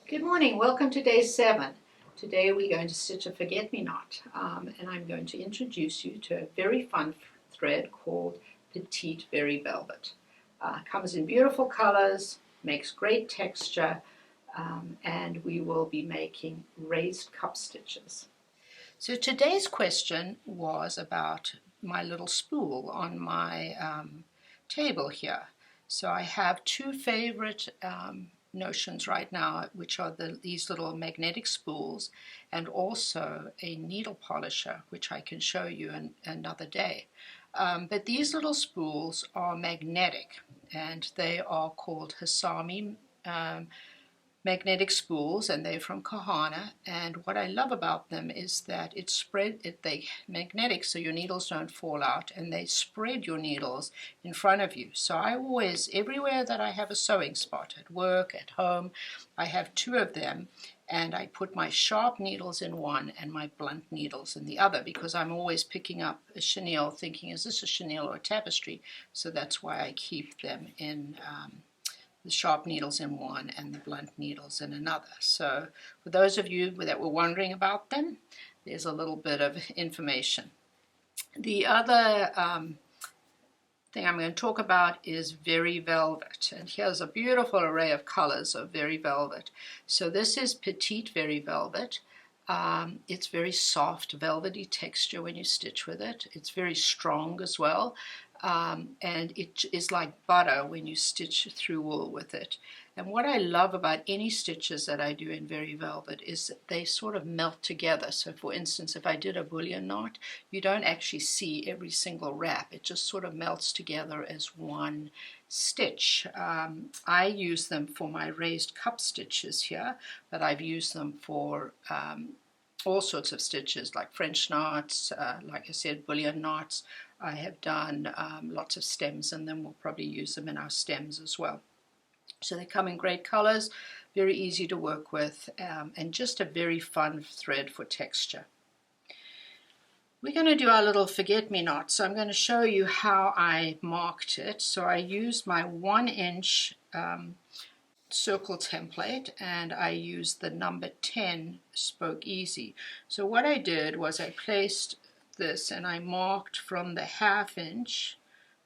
Good morning, welcome to day 7. Today we're going to stitch a forget-me-not and I'm going to introduce you to a very fun thread called Petite Very Velvet. Comes in beautiful colors, makes great texture, and we will be making raised cup stitches. So today's question was about my little spool on my table here. So I have two favorite notions right now, which are these little magnetic spools and also a needle polisher, which I can show you another day. But these little spools are magnetic and they are called Hasami magnetic spools, and they're from Kahana. And what I love about them is that they're magnetic so your needles don't fall out, and they spread your needles in front of you. So I always, everywhere that I have a sewing spot, at work, at home, I have two of them, and I put my sharp needles in one and my blunt needles in the other, because I'm always picking up a chenille thinking, is this a chenille or a tapestry? So that's why I keep them in the sharp needles in one and the blunt needles in another. So for those of you that were wondering about them, there's a little bit of information. The other thing I'm going to talk about is Very Velvet, and here's a beautiful array of colors of Very Velvet. So this is Petite Very Velvet. It's very soft, velvety texture when you stitch with it. It's very strong as well. And it is like butter when you stitch through wool with it. And what I love about any stitches that I do in Very Velvet is that they sort of melt together. So for instance, if I did a bullion knot, you don't actually see every single wrap. It just sort of melts together as one stitch. I use them for my raised cup stitches here, but I've used them for all sorts of stitches like French knots, like I said, bullion knots. I have done lots of stems, and then we'll probably use them in our stems as well. So they come in great colors, very easy to work with, and just a very fun thread for texture. We're going to do our little forget-me-not, so I'm going to show you how I marked it. So I used my 1-inch circle template, and I used the number 10 spoke easy. So what I did was I placed this and I marked from the half-inch,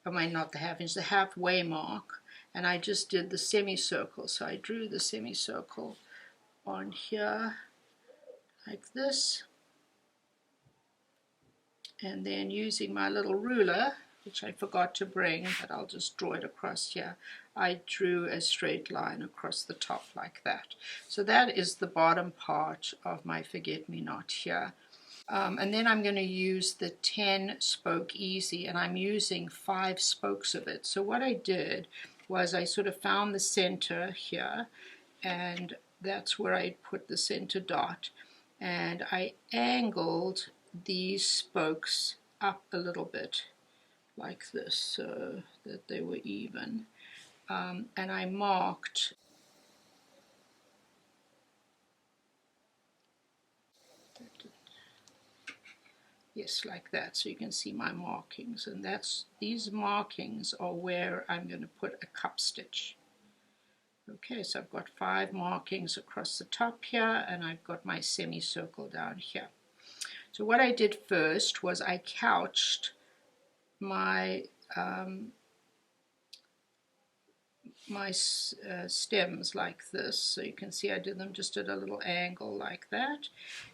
not the half-inch, the halfway mark, and I just did the semicircle. So I drew the semicircle on here like this, and then using my little ruler, which I forgot to bring, but I'll just draw it across here, I drew a straight line across the top like that. So that is the bottom part of my forget-me-not here. And then I'm going to use the 10 spoke easy, and I'm using 5 spokes of it. So what I did was I sort of found the center here, and that's where I put the center dot, and I angled these spokes up a little bit like this so that they were even, and I marked yes, like that, so you can see my markings, and these markings are where I'm going to put a cup stitch. Okay, so I've got 5 markings across the top here, and I've got my semicircle down here. So what I did first was I couched my stems like this, so you can see I did them just at a little angle like that,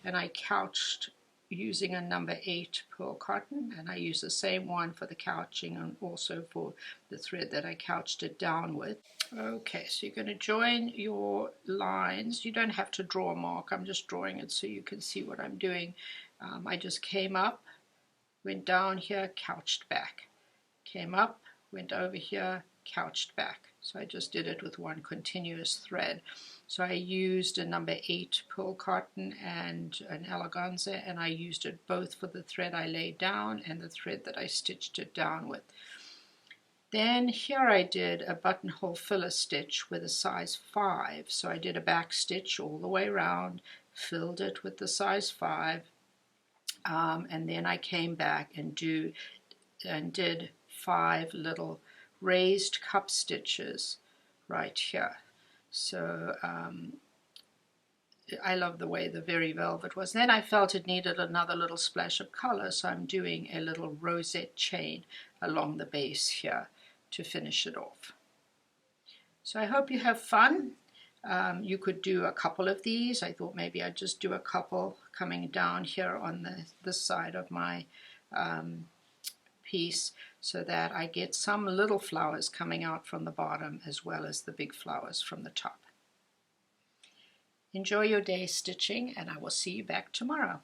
and I couched using a number 8 pearl cotton, and I use the same one for the couching and also for the thread that I couched it down with. Okay, so you're going to join your lines. You don't have to draw a mark, I'm just drawing it so you can see what I'm doing. I just came up, went down here, couched back, came up, went over here, couched back. So I just did it with one continuous thread. So I used a number 8 pearl cotton and an eleganza, and I used it both for the thread I laid down and the thread that I stitched it down with. Then here I did a buttonhole filler stitch with a size 5. So I did a back stitch all the way around, filled it with the size 5, and then I came back and did 5 little raised cup stitches right here. So I love the way the Very Velvet was. Then I felt it needed another little splash of color, so I'm doing a little rosette chain along the base here to finish it off. So I hope you have fun. You could do a couple of these. I thought maybe I'd just do a couple coming down here on this side of my piece, so that I get some little flowers coming out from the bottom as well as the big flowers from the top. Enjoy your day stitching, and I will see you back tomorrow.